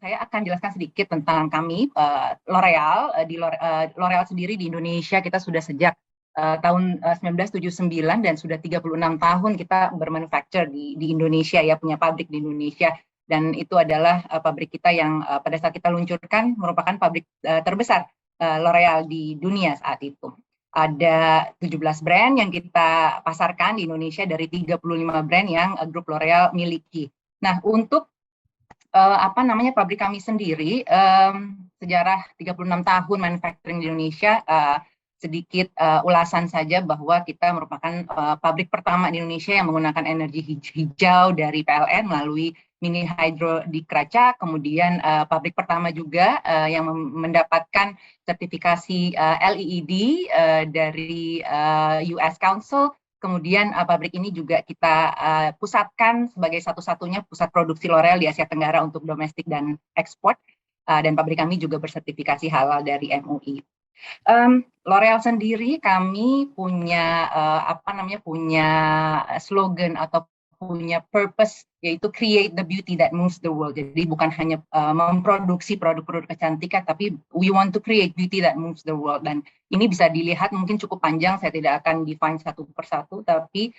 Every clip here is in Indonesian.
Saya akan jelaskan sedikit tentang kami, L'Oreal. L'Oreal sendiri di Indonesia kita sudah sejak tahun 1979 dan sudah 36 tahun kita bermanufacture di Indonesia ya, punya pabrik di Indonesia. Dan itu adalah pabrik kita yang pada saat kita luncurkan merupakan pabrik terbesar L'Oreal di dunia saat itu. Ada 17 brand yang kita pasarkan di Indonesia dari 35 brand yang grup L'Oreal miliki. Nah, untuk pabrik kami sendiri, sejarah 36 tahun manufacturing di Indonesia, sedikit ulasan saja bahwa kita merupakan pabrik pertama di Indonesia yang menggunakan energi hijau dari PLN melalui mini hydro di Keraca, kemudian pabrik pertama juga yang mendapatkan sertifikasi LEED dari US Council. Kemudian pabrik ini juga kita pusatkan sebagai satu-satunya pusat produksi L'Oreal di Asia Tenggara untuk domestik dan ekspor. Dan pabrik kami juga bersertifikasi halal dari MUI. L'Oreal sendiri kami punya punya slogan atau punya purpose, yaitu create the beauty that moves the world. Jadi bukan hanya memproduksi produk-produk kecantikan, tapi we want to create beauty that moves the world. Dan ini bisa dilihat mungkin cukup panjang, saya tidak akan define satu persatu, tapi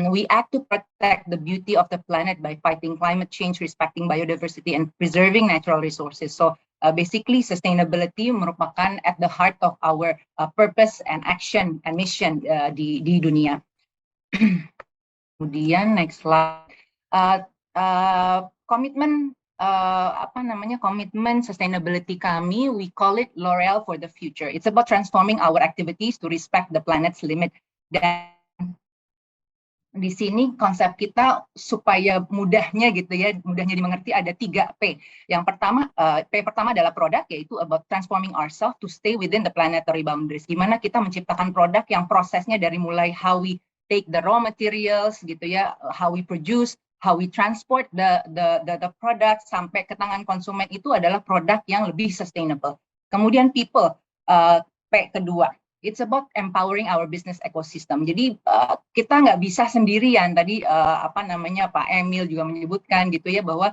we act to protect the beauty of the planet by fighting climate change, respecting biodiversity, and preserving natural resources. So basically sustainability merupakan at the heart of our purpose and action and mission di dunia. Kemudian next slide, komitmen komitmen sustainability kami, we call it L'Oreal for the future. It's about transforming our activities to respect the planet's limit. Dan di sini konsep kita supaya mudahnya gitu ya, mudahnya dimengerti, ada 3P. Yang pertama, P pertama adalah produk, yaitu about transforming ourselves to stay within the planetary boundaries. Gimana kita menciptakan produk yang prosesnya dari mulai how we take the raw materials gitu ya, how we produce, how we transport the product sampai ke tangan konsumen, itu adalah produk yang lebih sustainable. Kemudian people, P kedua, it's about empowering our business ecosystem. Jadi kita nggak bisa sendirian. Tadi Pak Emil juga menyebutkan gitu ya bahwa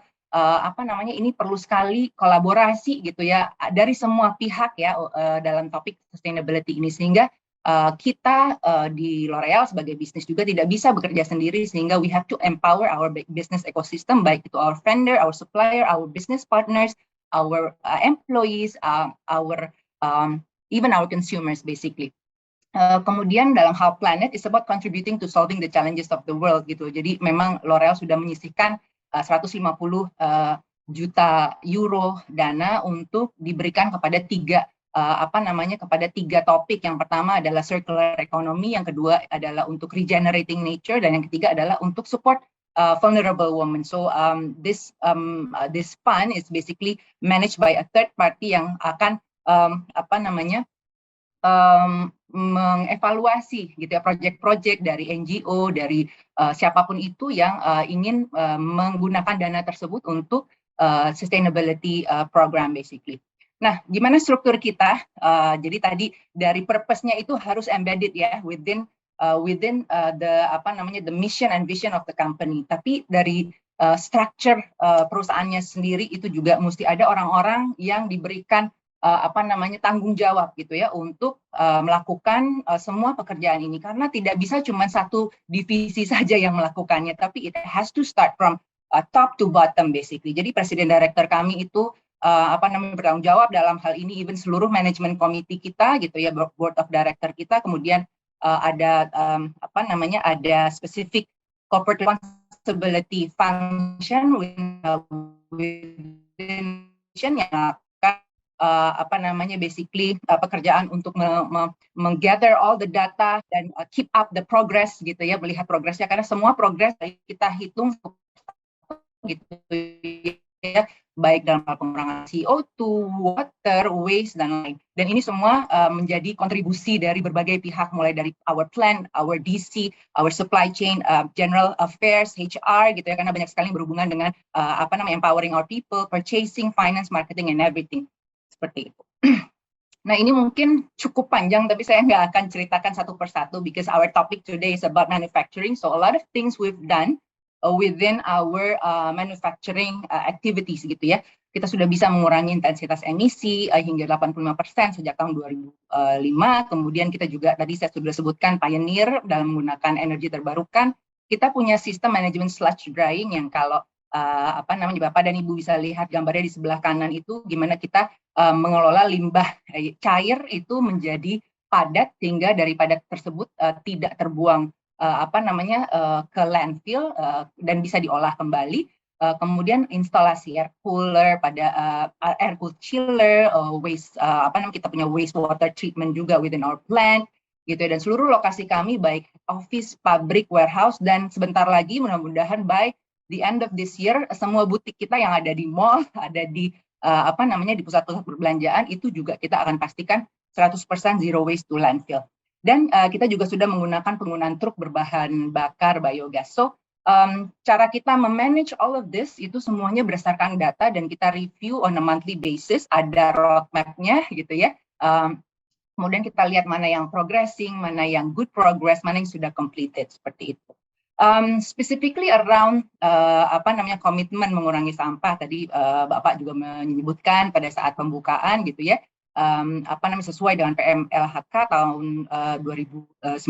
ini perlu sekali kolaborasi gitu ya dari semua pihak ya dalam topik sustainability ini, sehingga kita di L'Oreal sebagai bisnis juga tidak bisa bekerja sendiri, sehingga we have to empower our business ecosystem, baik itu our vendor, our supplier, our business partners, our employees, even our consumers basically. Kemudian dalam hal planet, is about contributing to solving the challenges of the world gitu. Jadi memang L'Oreal sudah menyisihkan 150 juta euro dana untuk diberikan kepada tiga topik. Yang pertama adalah circular economy, yang kedua adalah untuk regenerating nature, dan yang ketiga adalah untuk support vulnerable women. So this fund is basically managed by a third party yang akan mengevaluasi gitu ya proyek-proyek dari NGO, dari siapapun itu yang ingin menggunakan dana tersebut untuk sustainability program basically. Nah, gimana struktur kita? Jadi tadi dari purpose-nya itu harus embedded ya within the mission and vision of the company. Tapi dari structure perusahaannya sendiri itu juga mesti ada orang-orang yang diberikan tanggung jawab gitu ya untuk melakukan semua pekerjaan ini, karena tidak bisa cuma satu divisi saja yang melakukannya, tapi it has to start from top to bottom basically. Jadi presiden director kami itu bertanggung jawab dalam hal ini, even seluruh manajemen komite kita gitu ya, board of director kita. Kemudian ada specific corporate responsibility function within yang basically pekerjaan untuk menggather all the data dan keep up the progress gitu ya, melihat progresnya, karena semua progres kita hitung gitu ya, baik dalam hal pengurangan CO2, water, waste, dan lain. Dan ini semua menjadi kontribusi dari berbagai pihak, mulai dari our plant, our DC, our supply chain, general affairs, HR gitu ya, karena banyak sekali yang berhubungan dengan empowering our people, purchasing, finance, marketing, and everything. Seperti itu. Nah, ini mungkin cukup panjang, tapi saya nggak akan ceritakan satu persatu because our topic today is about manufacturing. So a lot of things we've done within our manufacturing activities gitu ya. kita sudah bisa mengurangi intensitas emisi hingga 85% sejak tahun 2005. Kemudian kita juga tadi saya sudah sebutkan pioneer dalam menggunakan energi terbarukan. Kita punya sistem manajemen sludge drying yang kalau Bapak dan Ibu bisa lihat gambarnya di sebelah kanan itu gimana kita mengelola limbah cair itu menjadi padat sehingga dari padat tersebut tidak terbuang ke landfill dan bisa diolah kembali. Kemudian instalasi air cooler air cool chiller, kita punya wastewater treatment juga within our plant gitu ya, dan seluruh lokasi kami baik office, pabrik, warehouse, dan sebentar lagi mudah-mudahan by the end of this year semua butik kita yang ada di mall, ada di di pusat-pusat perbelanjaan itu juga kita akan pastikan 100% zero waste to landfill. Dan kita juga sudah menggunakan penggunaan truk berbahan bakar biogas. So cara kita memanage all of this itu semuanya berdasarkan data dan kita review on a monthly basis, ada roadmap-nya gitu ya. Kemudian kita lihat mana yang progressing, mana yang good progress, mana yang sudah completed seperti itu. Specifically around komitmen mengurangi sampah tadi Bapak juga menyebutkan pada saat pembukaan gitu ya. Sesuai dengan PMLHK tahun 2019.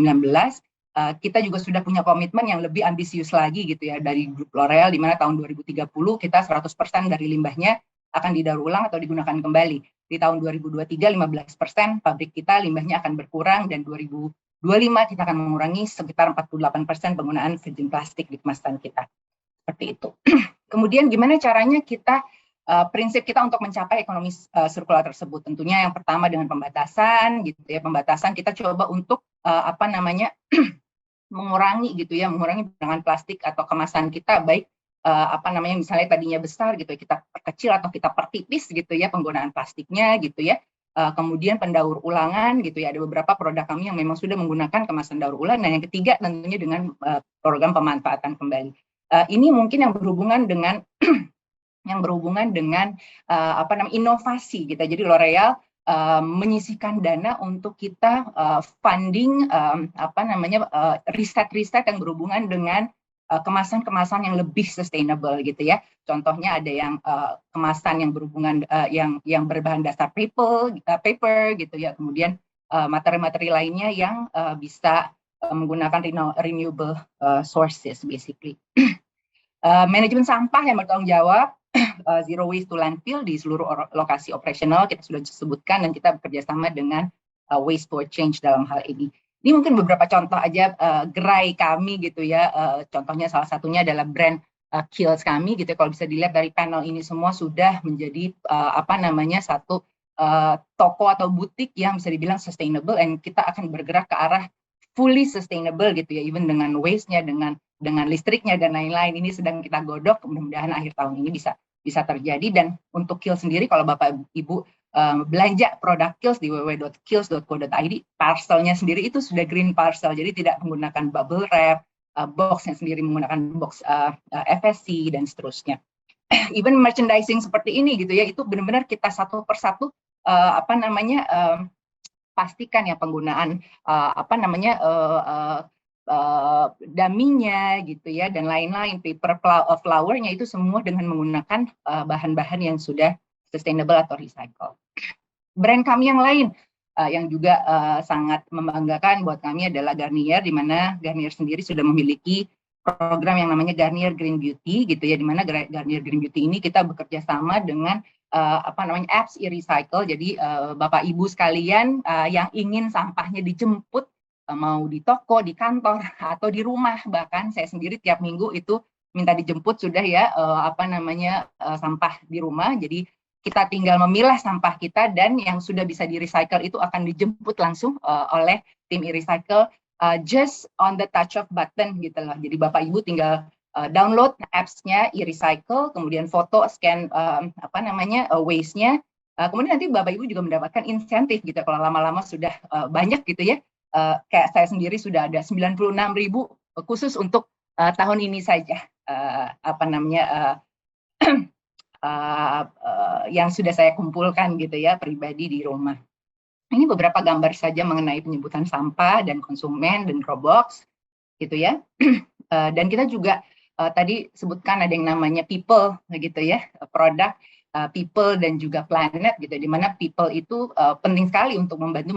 Kita juga sudah punya komitmen yang lebih ambisius lagi gitu ya dari grup L'Oreal, di mana tahun 2030 kita 100% dari limbahnya akan didaur ulang atau digunakan kembali. Di tahun 2023 15% pabrik kita limbahnya akan berkurang, dan 2025 kita akan mengurangi sekitar 48% penggunaan virgin plastik di kemasan kita. Seperti itu. Kemudian gimana caranya kita prinsip kita untuk mencapai ekonomi sirkular tersebut? Tentunya yang pertama dengan pembatasan gitu ya. Pembatasan kita coba untuk mengurangi gitu ya, mengurangi penggunaan plastik atau kemasan kita, baik misalnya tadinya besar gitu ya, kita perkecil atau kita pertipis gitu ya penggunaan plastiknya gitu ya. Kemudian pendaur ulangan gitu ya, ada beberapa produk kami yang memang sudah menggunakan kemasan daur ulang. Dan yang ketiga tentunya dengan program pemanfaatan kembali. Ini mungkin yang berhubungan dengan inovasi gitu. Jadi L'Oreal menyisihkan dana untuk kita funding riset-riset yang berhubungan dengan kemasan-kemasan yang lebih sustainable gitu ya. Contohnya ada yang kemasan yang berhubungan yang berbahan dasar paper gitu ya. Kemudian materi-materi lainnya yang bisa menggunakan renewable sources basically. Manajemen sampah yang bertanggung jawab, zero waste to landfill di seluruh lokasi operasional kita sudah sebutkan, dan kita bekerja sama dengan Waste for Change dalam hal ini. Ini mungkin beberapa contoh aja gerai kami gitu ya. Contohnya salah satunya adalah brand Kiehl's kami gitu. Kalau bisa dilihat dari panel ini semua sudah menjadi satu toko atau butik yang bisa dibilang sustainable, dan kita akan bergerak ke arah fully sustainable gitu ya, even dengan waste-nya, dengan listriknya dan lain-lain. Ini sedang kita godok, mudah-mudahan akhir tahun ini bisa terjadi. Dan untuk Kiehl's sendiri, kalau Bapak Ibu belanja produk Kiehl's di www.kiehl's.co.id, parcelnya sendiri itu sudah green parcel, jadi tidak menggunakan bubble wrap, boxnya sendiri menggunakan box FSC dan seterusnya. Even merchandising seperti ini gitu ya, itu benar-benar kita satu persatu pastikan ya penggunaan daminya gitu ya, dan lain-lain, paper flowernya itu semua dengan menggunakan bahan-bahan yang sudah sustainable atau recycle. Brand kami yang lain yang juga sangat membanggakan buat kami adalah Garnier, di mana Garnier sendiri sudah memiliki program yang namanya Garnier Green Beauty gitu ya, di mana Garnier Green Beauty ini kita bekerja sama dengan apps e-recycle. Jadi Bapak Ibu sekalian yang ingin sampahnya dijemput, mau di toko, di kantor, atau di rumah, bahkan saya sendiri tiap minggu itu minta dijemput sudah ya sampah di rumah. Jadi kita tinggal memilah sampah kita, dan yang sudah bisa di-recycle itu akan dijemput langsung oleh tim e-recycle just on the touch of button gitu loh. Jadi Bapak Ibu tinggal download apps-nya e-recycle, kemudian foto, scan waste-nya, kemudian nanti Bapak Ibu juga mendapatkan insentif gitu kalau lama-lama sudah banyak gitu ya. Kayak saya sendiri sudah ada 96.000 khusus untuk tahun ini saja yang sudah saya kumpulkan gitu ya pribadi di rumah. Ini beberapa gambar saja mengenai penyebutan sampah dan konsumen dan Dropbox gitu ya. Dan kita juga tadi sebutkan ada yang namanya people gitu ya, produk. people dan juga planet gitu, di mana people itu penting sekali untuk membantu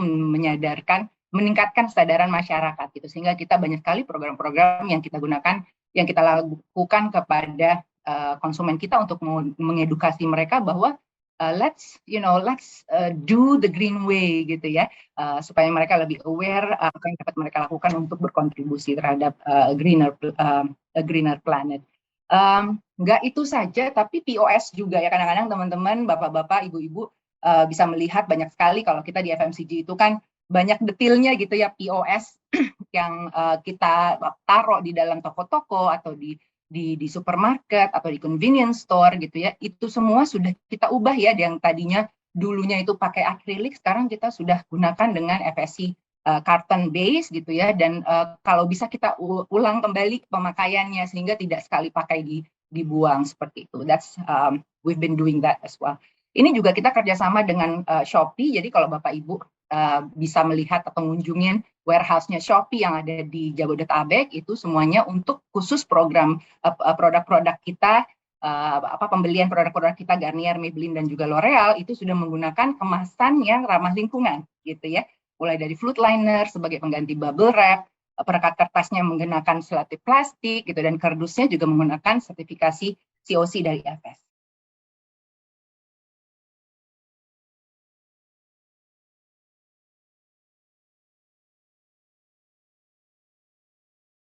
meningkatkan kesadaran masyarakat gitu, sehingga kita banyak sekali program-program yang kita gunakan, yang kita lakukan kepada konsumen kita untuk mengedukasi mereka bahwa let's do the green way gitu ya, supaya mereka lebih aware apa yang dapat mereka lakukan untuk berkontribusi terhadap greener planet. Nggak itu saja, tapi POS juga ya, kadang-kadang teman-teman, bapak-bapak, ibu-ibu bisa melihat banyak sekali kalau kita di FMCG itu kan banyak detailnya gitu ya, POS yang kita taruh di dalam toko-toko atau di supermarket atau di convenience store gitu ya, itu semua sudah kita ubah ya, yang tadinya dulunya itu pakai akrilik, sekarang kita sudah gunakan dengan FSC carton base gitu ya, dan kalau bisa kita ulang kembali pemakaiannya sehingga tidak sekali pakai dibuang seperti itu. That's we've been doing that as well. Ini juga kita kerjasama dengan Shopee, jadi kalau Bapak Ibu bisa melihat atau mengunjungi warehouse-nya Shopee yang ada di Jabodetabek, itu semuanya untuk khusus program produk-produk kita, pembelian produk-produk kita Garnier, Maybelline dan juga L'Oreal itu sudah menggunakan kemasan yang ramah lingkungan gitu ya. Mulai dari flood liner sebagai pengganti bubble wrap, perekat kertasnya menggunakan selotip plastik gitu, dan kardusnya juga menggunakan sertifikasi COC dari FSC.